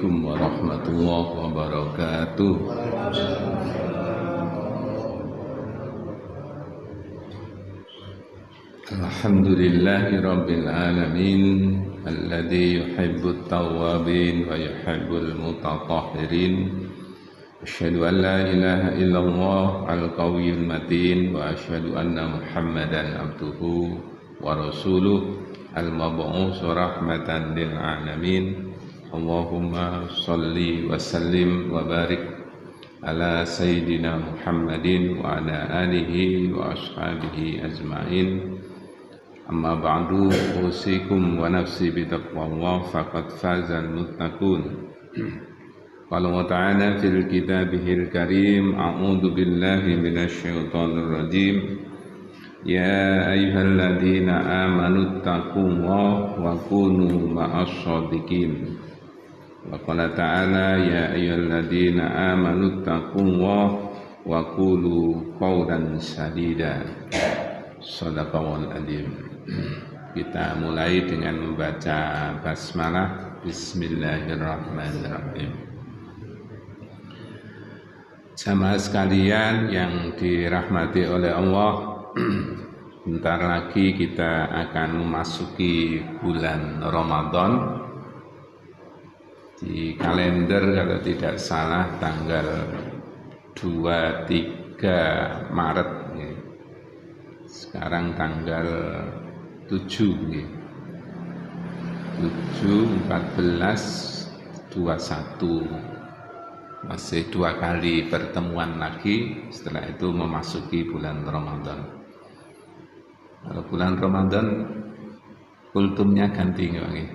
Assalamualaikum warahmatullahi wabarakatuh. Alhamdulillahi rabbil alamin, alladzi yuhibbut tawwabin wa yuhibbul mutatahhirin. Asyhadu an la ilaha illallah al-qawiyyul matin wa asyhadu anna Muhammadan abduhu wa rasuluh al-mab'uts rahmatan lil alamin. Allahumma salli wa sallim wa barik ala sayyidina Muhammadin wa ala alihi wa ashabihi ajma'in. Amma ba'du, usikum wa nafsi bitaqwallah faqad fazal muttaqun. Qala wa ta'ala fil kitabihil karim, a'udzu billahi minasyaitonir rajim. Ya ayyuhalladzina amanu taqullaha wa kunu ma'as shadiqin. Wa qala ta'ala ya ayyuhalladzina amanu taqullaha wa qulu qawlan sadida. Shadaqallahul adzim. Kita mulai dengan membaca basmalah. Bismillahirrahmanirrahim. Jamaah sekalian yang dirahmati oleh Allah, bentar lagi kita akan memasuki bulan Ramadan. Di kalender kalau tidak salah tanggal 23 Maret. Sekarang tanggal 7, 14, 21. Masih 2 kali pertemuan lagi, setelah itu memasuki bulan Ramadan. Kalau bulan Ramadan kultumnya ganti nggih.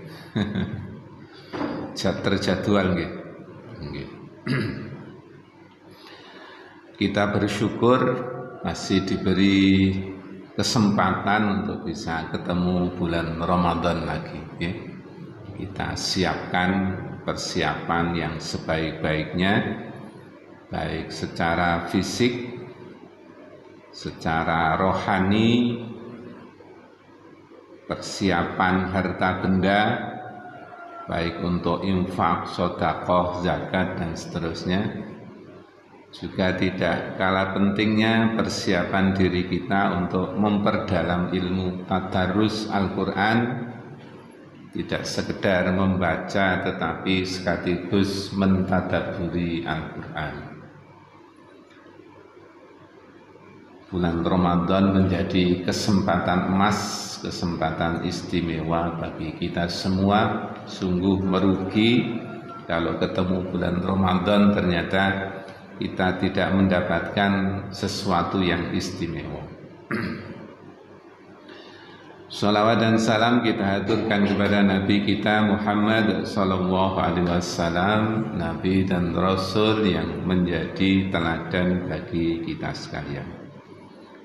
Terjadwal nggih. Kita bersyukur masih diberi kesempatan untuk bisa ketemu bulan Ramadan lagi ya. Kita siapkan persiapan yang sebaik-baiknya, baik secara fisik, secara rohani, persiapan harta benda, baik untuk infak, sedekah, zakat dan seterusnya. Juga tidak kalah pentingnya persiapan diri kita untuk memperdalam ilmu tadarus Al-Quran, tidak sekedar membaca tetapi sekaligus mentadaburi Al-Quran. Bulan Ramadan menjadi kesempatan emas, kesempatan istimewa bagi kita semua. Sungguh merugi kalau ketemu bulan Ramadan ternyata kita tidak mendapatkan sesuatu yang istimewa. Salawat dan salam kita haturkan kepada Nabi kita Muhammad sallallahu alaihi wasallam, Nabi dan Rasul yang menjadi teladan bagi kita sekalian.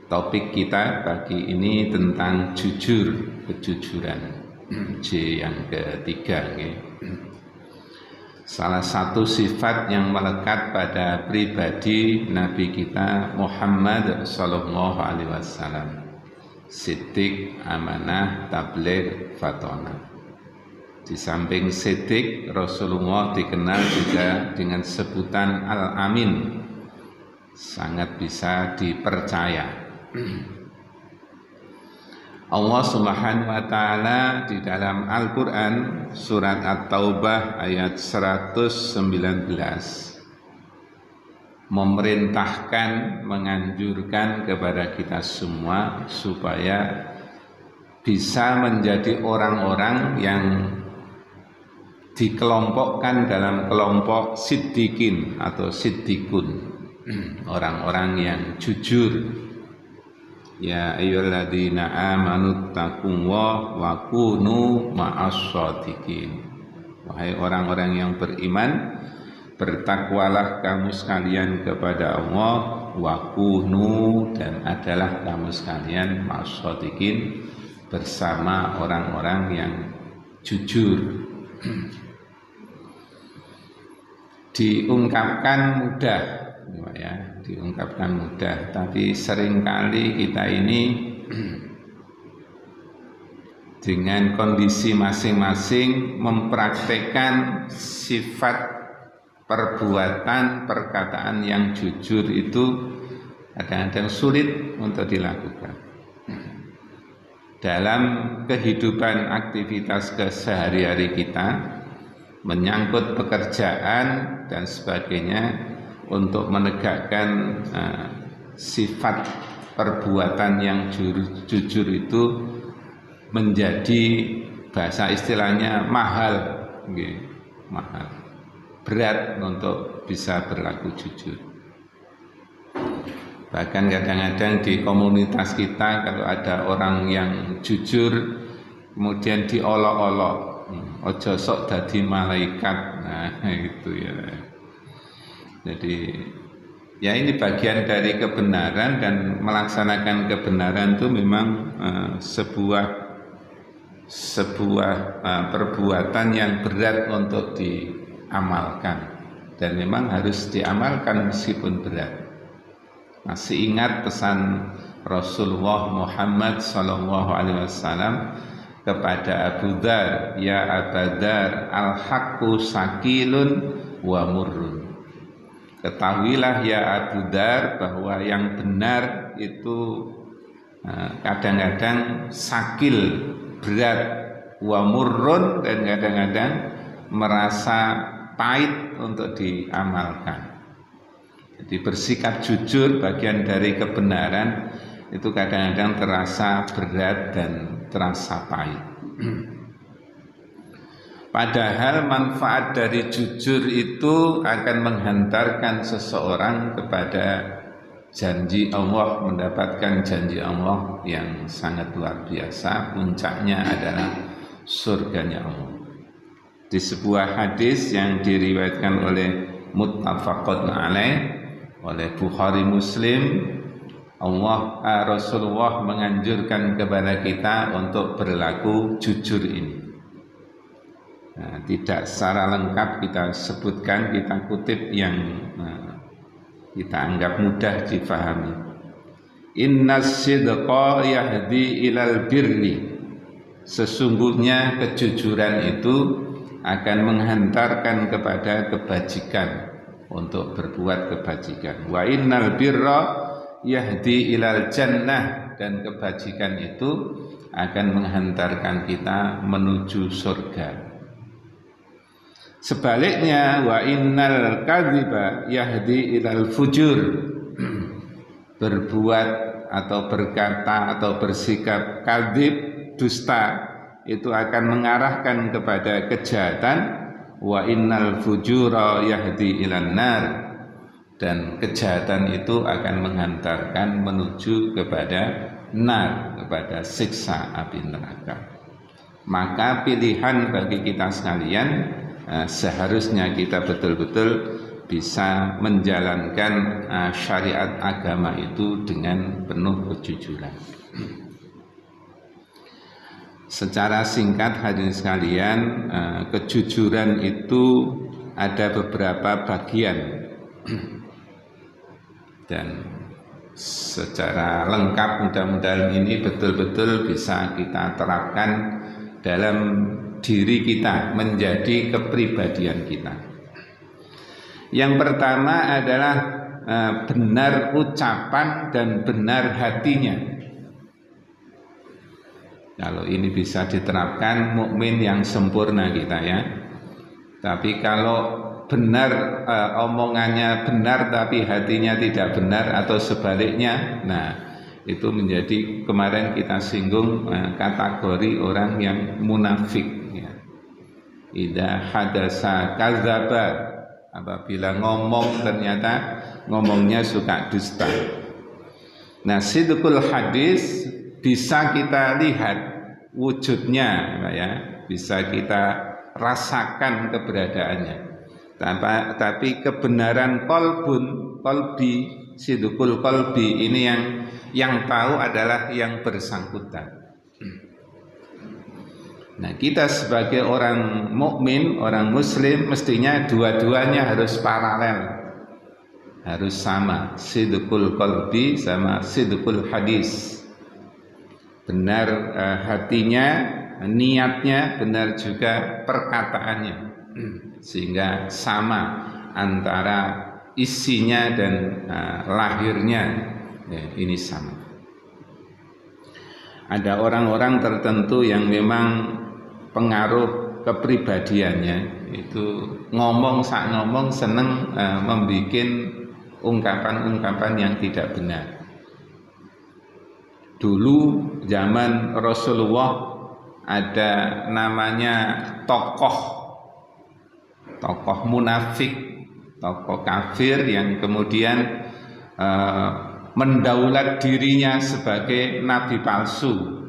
Topik kita pagi ini tentang jujur, kejujuran. J yang ketiga. Salah satu sifat yang melekat pada pribadi Nabi kita Muhammad sallallahu alaihi wasallam. Siddiq, amanah, tabligh, fatonah. Di samping siddiq, Rasulullah dikenal juga dengan sebutan Al-Amin. Sangat bisa dipercaya. Allah Subhanahu wa taala di dalam Al-Qur'an surat At-Taubah ayat 119 memerintahkan, menganjurkan kepada kita semua supaya bisa menjadi orang-orang yang dikelompokkan dalam kelompok siddiqin atau siddikun, orang-orang yang jujur. Ya ayyuhalladzina amanu taqullaha wa kunu ma'as shadiqin. Wahai orang-orang yang beriman, bertakwalah kamu sekalian kepada Allah, wa kunu, dan adalah kamu sekalian ma'as shadiqin, bersama orang-orang yang jujur. Diungkapkan mudah ya, diungkapkan mudah, tapi seringkali kita ini dengan kondisi masing-masing mempraktekkan sifat perbuatan, perkataan yang jujur itu kadang-kadang sulit untuk dilakukan. Dalam kehidupan aktivitas kesehari-hari kita, menyangkut pekerjaan dan sebagainya, untuk menegakkan sifat perbuatan yang jujur itu menjadi, bahasa istilahnya, mahal, mahal, berat untuk bisa berlaku jujur. Bahkan kadang-kadang di komunitas kita kalau ada orang yang jujur kemudian diolok-olok, ojo sok dadi malaikat, nah itu ya. Jadi ya ini bagian dari kebenaran, dan melaksanakan kebenaran itu memang sebuah perbuatan yang berat untuk diamalkan, dan memang harus diamalkan meskipun berat. Masih ingat pesan Rasulullah Muhammad SAW kepada Abu Dzar, ya Abu Dzar, al-haqqu sakilun wa murrun. Ketahuilah ya Abu Dzar bahwa yang benar itu kadang-kadang sakil, berat, wa murrun, dan kadang-kadang merasa pahit untuk diamalkan. Jadi bersikap jujur bagian dari kebenaran itu kadang-kadang terasa berat dan terasa pahit. Padahal manfaat dari jujur itu akan menghantarkan seseorang kepada janji Allah, mendapatkan janji Allah yang sangat luar biasa. Puncaknya adalah surganya Allah. Di sebuah hadis yang diriwayatkan oleh muttafaqun alaih, oleh Bukhari Muslim, Rasulullah menganjurkan kepada kita untuk berlaku jujur ini. Nah, tidak secara lengkap kita sebutkan, kita kutip yang kita anggap mudah difahami. Innas sidqa yahdi ilal birri. Sesungguhnya kejujuran itu akan menghantarkan kepada kebajikan, untuk berbuat kebajikan. Wa innal birra yahdi ilal jannah, dan kebajikan itu akan menghantarkan kita menuju surga. Sebaliknya, wa innal kadhiba yahdi ilal fujur. Berbuat atau berkata atau bersikap kadzib, dusta, itu akan mengarahkan kepada kejahatan. Wa innal fujura yahdi ilan nar, dan kejahatan itu akan menghantarkan menuju kepada nar, kepada siksa api neraka. Maka pilihan bagi kita sekalian, seharusnya kita betul-betul bisa menjalankan syariat agama itu dengan penuh kejujuran. Secara singkat hadirin sekalian, kejujuran itu ada beberapa bagian, dan secara lengkap mudah-mudahan ini betul-betul bisa kita terapkan dalam diri kita, menjadi kepribadian kita. Yang pertama adalah benar ucapan dan benar hatinya. Kalau ini bisa diterapkan, mukmin yang sempurna kita ya. Tapi kalau benar, omongannya benar tapi hatinya tidak benar, atau sebaliknya, nah itu menjadi, kemarin kita singgung, kategori orang yang munafik ya. Idza hadasa kadzaba, apabila ngomong ternyata ngomongnya suka dusta. Nah, sidqul hadis bisa kita lihat wujudnya ya, bisa kita rasakan keberadaannya. Tapi kebenaran kolbi, sidqul kolbi ini yang tahu adalah yang bersangkutan. Nah, kita sebagai orang mukmin, orang muslim, mestinya dua-duanya harus paralel, harus sama, sidqul kolbi sama sidqul hadis. benar hatinya, niatnya, benar juga perkataannya, sehingga sama antara isinya dan lahirnya, ya, ini sama. Ada orang-orang tertentu yang memang pengaruh kepribadiannya itu ngomong seneng membuat ungkapan-ungkapan yang tidak benar. Dulu zaman Rasulullah ada namanya tokoh munafik, tokoh kafir yang kemudian mendaulat dirinya sebagai nabi palsu,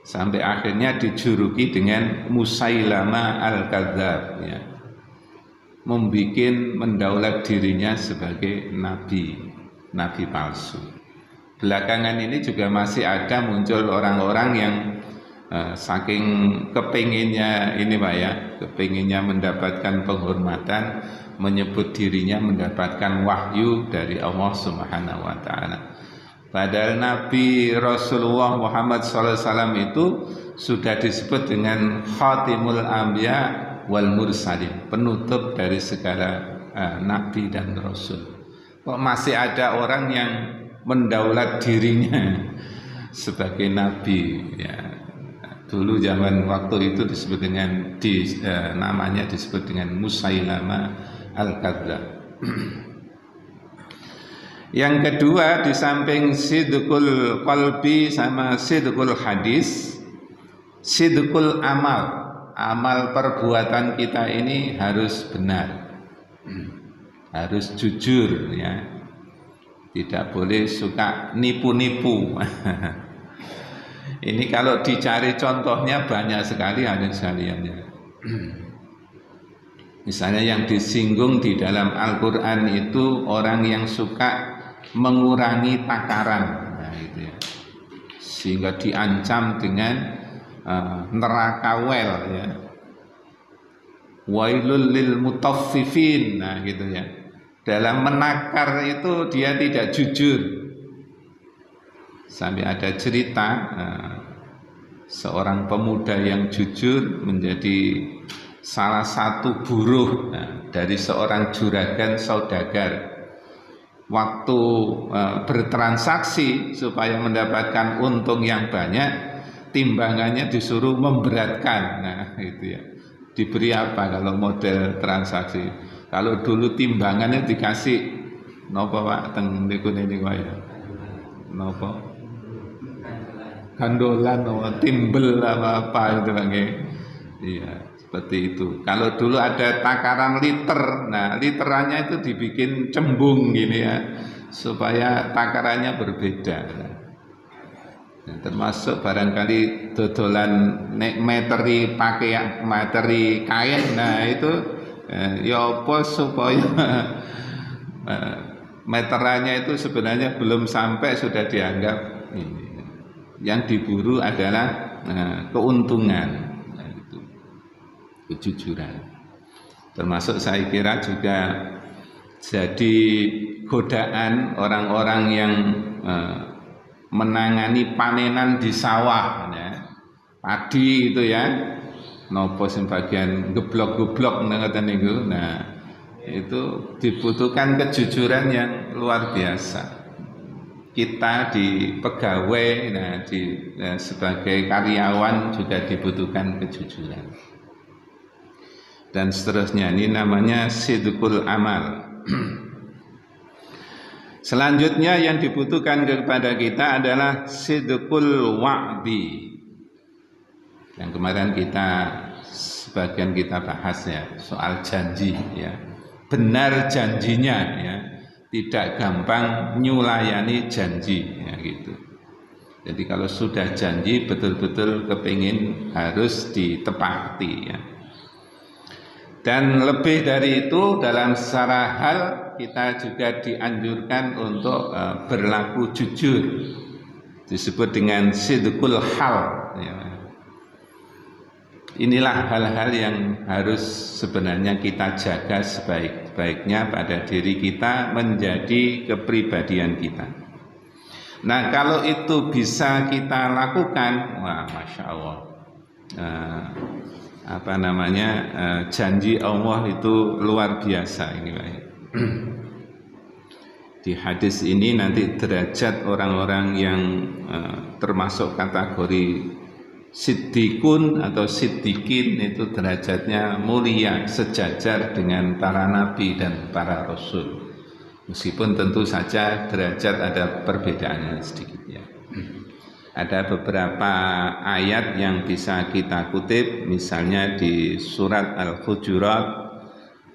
sampai akhirnya dijuluki dengan Musailama al-Kadzdzab, ya, mendaulat dirinya sebagai nabi palsu. Belakangan ini juga masih ada muncul orang-orang yang saking kepinginnya ini Pak ya, kepinginnya mendapatkan penghormatan, menyebut dirinya mendapatkan wahyu dari Allah Subhanahu wa Ta'ala. Padahal Nabi Rasulullah Muhammad SAW itu sudah disebut dengan Khatimul Anbiya wal Mursalin, penutup dari segala nabi dan rasul. Kok masih ada orang yang mendaulat dirinya sebagai nabi, ya. Dulu zaman waktu itu disebut dengan namanya disebut dengan Musailama al-Kadzdzab. Yang kedua, di samping sidqul qalbi sama sidqul hadis, sidqul amal perbuatan kita ini harus benar, harus jujur, ya, tidak boleh suka nipu-nipu. Ini kalau dicari contohnya banyak sekali ada sekaliannya. Misalnya yang disinggung di dalam Al-Quran itu orang yang suka mengurangi takaran, nah, gitu ya, sehingga diancam dengan neraka wel, ya. Wailul lil mutaffifin, nah gitu ya. Dalam menakar itu dia tidak jujur. Sampai ada cerita seorang pemuda yang jujur menjadi salah satu buruh dari seorang juragan saudagar. Waktu bertransaksi supaya mendapatkan untung yang banyak, timbangannya disuruh memberatkan. Nah itu ya, diberi apa kalau model transaksi? Kalau dulu timbangannya dikasih nopo Pak teng niku ya, nopo gandolan, timbel apa itu Pak. Iya, seperti itu. Kalau dulu ada takaran liter, nah literannya itu dibikin cembung gini ya, supaya takarannya berbeda. Nah, termasuk barangkali dodolan meteri pakaian, materi kain, nah itu ya apa supaya meterannya itu sebenarnya belum sampai sudah dianggap ini. Yang diburu adalah keuntungan, nah, itu kejujuran. Termasuk saya kira juga jadi godaan orang-orang yang menangani panenan di sawah, ya, padi itu ya, nopo sebagian geblok-geblok ngoten niku. Nah, itu dibutuhkan kejujuran yang luar biasa. Kita di pegawai, nah, sebagai karyawan juga dibutuhkan kejujuran. Dan seterusnya, ini namanya sidqul amal. Selanjutnya yang dibutuhkan kepada kita adalah sidqul wa'di. Yang kemarin sebagian kita bahas ya, soal janji, ya. Benar janjinya, ya. Tidak gampang nyulayani janji, ya gitu. Jadi kalau sudah janji betul-betul kepingin harus ditepati, ya. Dan lebih dari itu, dalam secara hal kita juga dianjurkan untuk berlaku jujur, disebut dengan sidqul hal, ya. Inilah hal-hal yang harus sebenarnya kita jaga sebaik-baiknya pada diri kita, menjadi kepribadian kita. Nah, kalau itu bisa kita lakukan, wah, masya Allah, janji Allah itu luar biasa ini, Pak. Di hadis ini nanti derajat orang-orang yang termasuk kategori siddiqun atau siddiqin itu derajatnya mulia sejajar dengan para nabi dan para rasul. Meskipun tentu saja derajat ada perbedaannya sedikit ya. Ada beberapa ayat yang bisa kita kutip, misalnya di surat Al-Hujurat,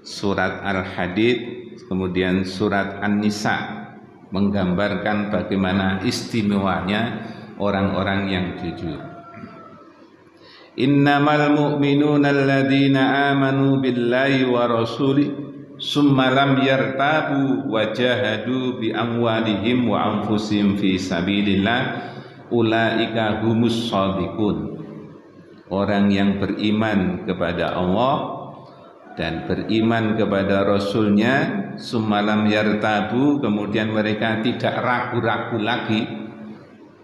surat Al-Hadid, kemudian surat An-Nisa, menggambarkan bagaimana istimewanya orang-orang yang jujur. Innamal mu'minuna alladzina amanu billahi wa rasuli summa lam yartabu wa jahadu bi amwalihim wa anfusihim fi sabilillah ulaika humus shadiqun. Orang yang beriman kepada Allah dan beriman kepada Rasulnya, summalam yartabu, kemudian mereka tidak ragu-ragu lagi,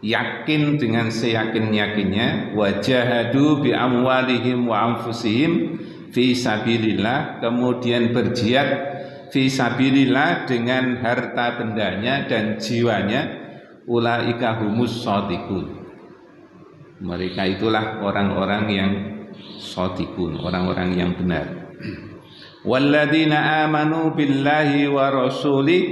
yakin dengan seyakin-yakinnya, wajahadu bi amwalihim wa anfusihim fi sabilillah, kemudian berjihad fi sabilillah dengan harta bendanya dan jiwanya, ulaika humus shadiqun. Mereka itulah orang-orang yang shadiqun, orang-orang yang benar. Walladzina amanu billahi wa rasuli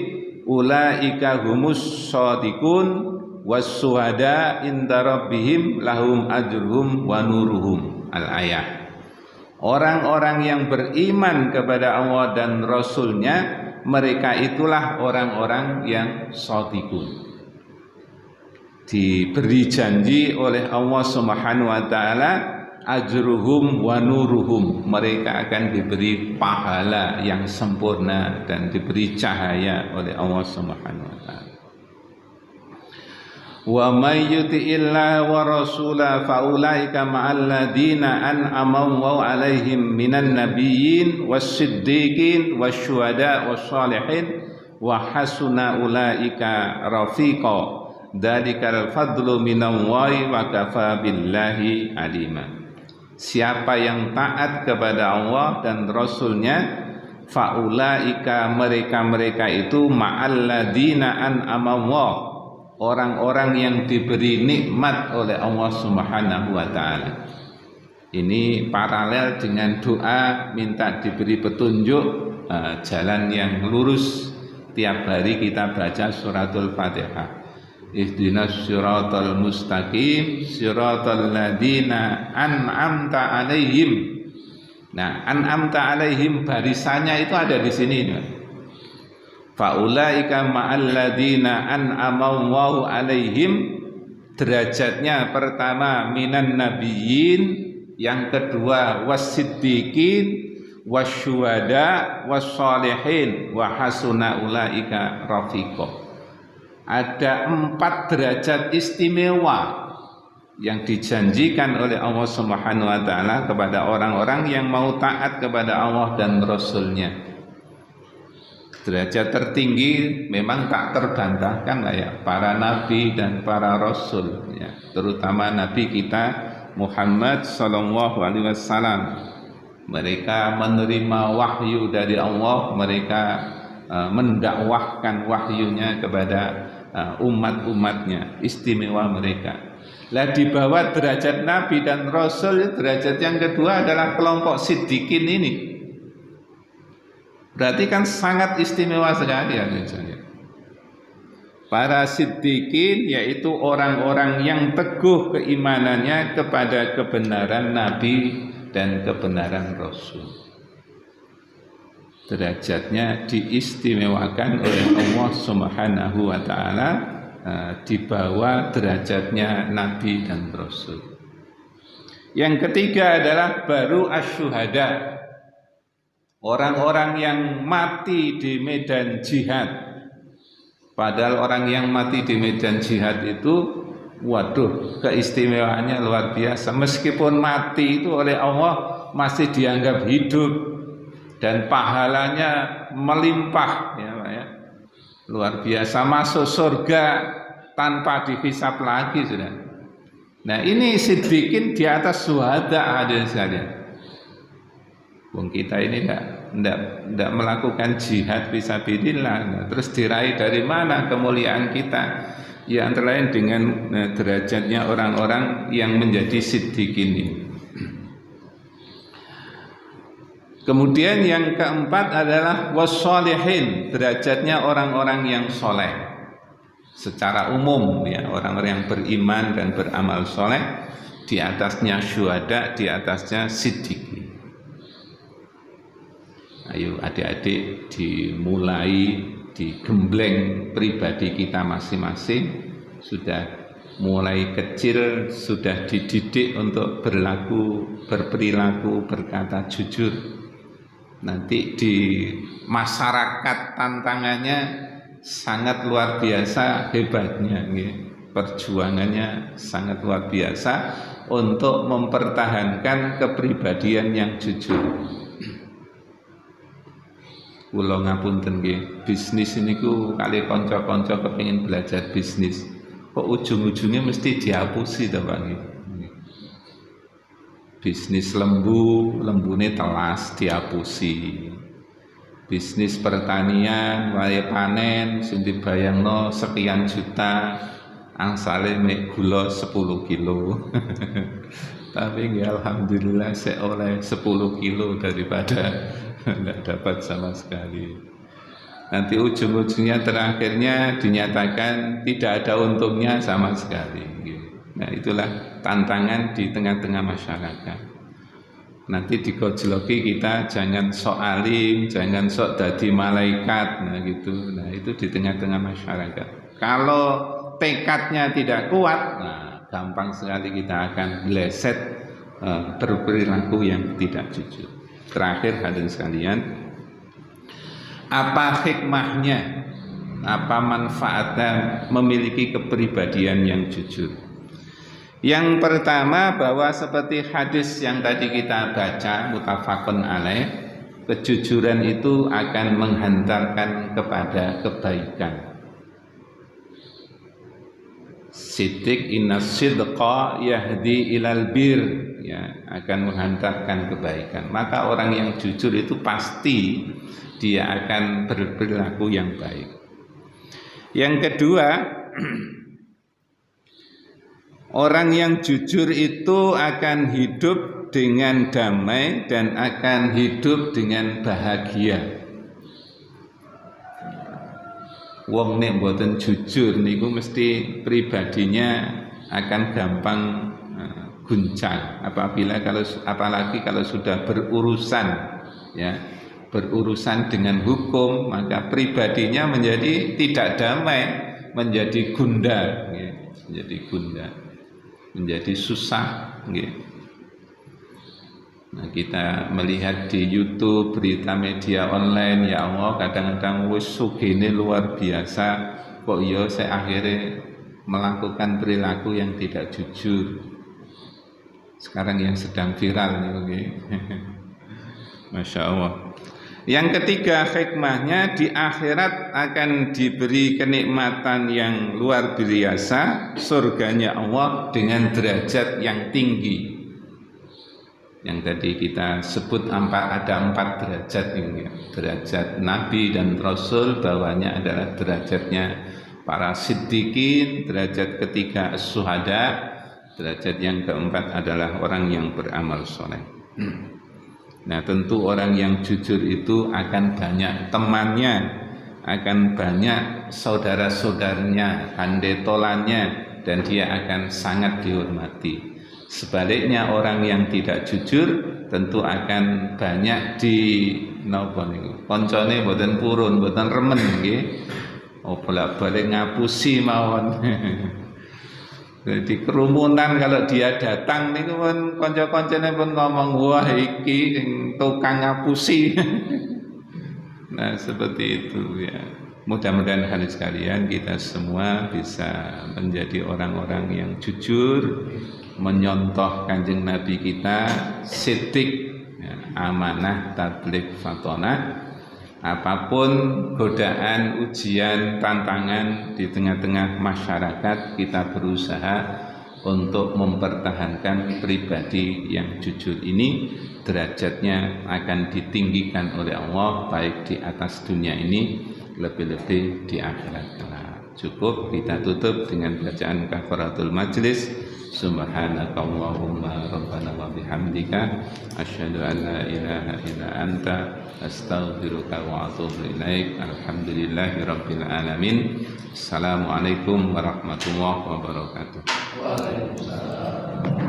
ulaika humus shadiqun was-syuhada inda rabbihim lahum ajruhum wa nuruhum. Al-ayah. Orang-orang yang beriman kepada Allah dan Rasulnya, mereka itulah orang-orang yang shadiqun. Diberi janji oleh Allah Subhanahu wa taala ajruhum wa nuruhum, mereka akan diberi pahala yang sempurna dan diberi cahaya oleh Allah Subhanahu wa taala. Wa may yuti'illah wa rasulahu fa ulaika ma'al ladzina an'ama Allahu 'alaihim minan nabiyyin was-siddiqin wasyuhada wassalihin wa hasuna ulaika rafiqa. Dzalikal fadlu minallahi wa kafa billahi alima. Siapa yang taat kepada Allah dan Rasulnya, faulaika, mereka-mereka itu ma'alladzina an'ama Allah, orang-orang yang diberi nikmat oleh Allah Subhanahu wa taala. Ini paralel dengan doa minta diberi petunjuk jalan yang lurus. Tiap hari kita baca suratul Fatihah. Ihdinas siratal mustaqim siratal ladzina an'amta alaihim. Nah, an'amta alaihim barisannya itu ada di sini. Faulaika ma'al ladzina an'ama Allahu alaihim, derajatnya pertama minan nabiyyin, yang kedua wasiddiqin wasyuhada wassalihin wa hasuna ulaika rafiqa. Ada 4 derajat istimewa yang dijanjikan oleh Allah Subhanahu wa taala kepada orang-orang yang mau taat kepada Allah dan Rasulnya. Derajat tertinggi memang tak terbantahkan lah ya, para nabi dan para rasul ya, terutama nabi kita Muhammad sallallahu alaihi wasallam. Mereka menerima wahyu dari Allah, mereka mendakwahkan wahyunya kepada umat-umatnya, istimewa mereka. Lah di bawah derajat nabi dan rasul, derajat yang kedua adalah kelompok siddiqin ini. Berarti kan sangat istimewa sekali ya. Para siddiqin yaitu orang-orang yang teguh keimanannya kepada kebenaran nabi dan kebenaran rasul. Derajatnya diistimewakan oleh Allah Subhanahu wa taala di bawah derajatnya nabi dan rasul. Yang ketiga adalah baru asyuhada, orang-orang yang mati di medan jihad. Padahal orang yang mati di medan jihad itu, waduh, keistimewaannya luar biasa. Meskipun mati itu oleh Allah masih dianggap hidup dan pahalanya melimpah ya Pak ya. Luar biasa, masuk surga tanpa dihisab lagi sudah. Nah ini siddiqin di atas syuhada hadirin sekalian. Wong kita ini tidak melakukan jihad fisabilillah. Nah, terus diraih dari mana kemuliaan kita? Ya antara lain dengan derajatnya orang-orang yang menjadi siddiqin ini. Kemudian yang keempat adalah wassalihin, derajatnya orang-orang yang soleh. Secara umum ya, orang-orang yang beriman dan beramal soleh, di atasnya syuhada, di atasnya siddiqin. Ayo adik-adik dimulai, digembleng pribadi kita masing-masing, sudah mulai kecil sudah dididik untuk berperilaku, berkata jujur. Nanti di masyarakat tantangannya sangat luar biasa hebatnya, perjuangannya sangat luar biasa untuk mempertahankan kepribadian yang jujur. Kula ngapunten nggih, bisnis niku kali kanca-kanca kepengin belajar bisnis, kok ujung-ujungnya mesti dihapusi to Pak nggih. Bisnis lembune telas dihapusi. Bisnis pertanian wae panen sing dibayangno sekian juta, angsale mek gula 10 kilo. Tapi nggih alhamdulillah saya oleh 10 kilo daripada tidak dapat sama sekali. Nanti ujung-ujungnya terakhirnya dinyatakan tidak ada untungnya sama sekali. Nah itulah tantangan di tengah-tengah masyarakat. Nanti digojloki kita jangan sok alim, jangan sok dadi malaikat, nah gitu. Nah itu di tengah-tengah masyarakat. Kalau tekadnya tidak kuat, nah gampang sekali kita akan bleset berperilaku yang tidak jujur. Terakhir hadirin sekalian, apa hikmahnya, apa manfaatnya memiliki kepribadian yang jujur? Yang pertama bahwa seperti hadis yang tadi kita baca muttafaqun alaih, kejujuran itu akan menghantarkan kepada kebaikan. Siddiq inna sidqa yahdi ilal bir, ya, akan menghantarkan kebaikan. Maka orang yang jujur itu pasti dia akan berperilaku yang baik. Yang kedua, orang yang jujur itu akan hidup dengan damai dan akan hidup dengan bahagia. Wong nek mboten jujur niku mesti pribadinya akan gampang guncang apalagi kalau sudah berurusan, ya, berurusan dengan hukum, maka pribadinya menjadi tidak damai, menjadi gundar, ya, menjadi gundar, menjadi susah, ya. Nah, kita melihat di YouTube berita media online, ya Allah, kadang-kadang wis sugene luar biasa, kok ya saya akhirnya melakukan perilaku yang tidak jujur. Sekarang yang sedang viral nih, okay. Masya Allah. Yang ketiga hikmahnya, di akhirat akan diberi kenikmatan yang luar biasa, surganya Allah dengan derajat yang tinggi. Yang tadi kita sebut ada 4 derajat ini, derajat Nabi dan Rasul, bawahnya adalah derajatnya para siddiqin, derajat ketiga as-syuhada, derajat yang keempat adalah orang yang beramal soleh. Nah tentu orang yang jujur itu akan banyak temannya, akan banyak saudara-saudaranya, handetolannya, dan dia akan sangat dihormati. Sebaliknya orang yang tidak jujur tentu akan banyak di napa niku. Koncone mboten purun, mboten remen nggih. Oh bolak-balik ngapusi mawon. Jadi kerumunan kalau dia datang niku pun kanca-kancane pun ngomong wah iki tukang ngapusi. Nah, seperti itu ya. Mudah-mudahan hadirin sekalian kita semua bisa menjadi orang-orang yang jujur, menyontoh Kanjeng Nabi kita, siddiq, ya, amanah, tabligh, fatonah, apapun godaan, ujian, tantangan di tengah-tengah masyarakat, kita berusaha untuk mempertahankan pribadi yang jujur ini. Derajatnya akan ditinggikan oleh Allah, baik di atas dunia ini, lebih-lebih di akhirat kelak. Cukup kita tutup dengan bacaan kafaratul majlis. Subhanakallahumma rabbana wa bihamdika asyhadu an la ilaha illa anta astaghfiruka wa atubu ilaik. Alhamdulillahi rabbil alamin. Assalamualaikum warahmatullahi wabarakatuh. Waalaikumsalam.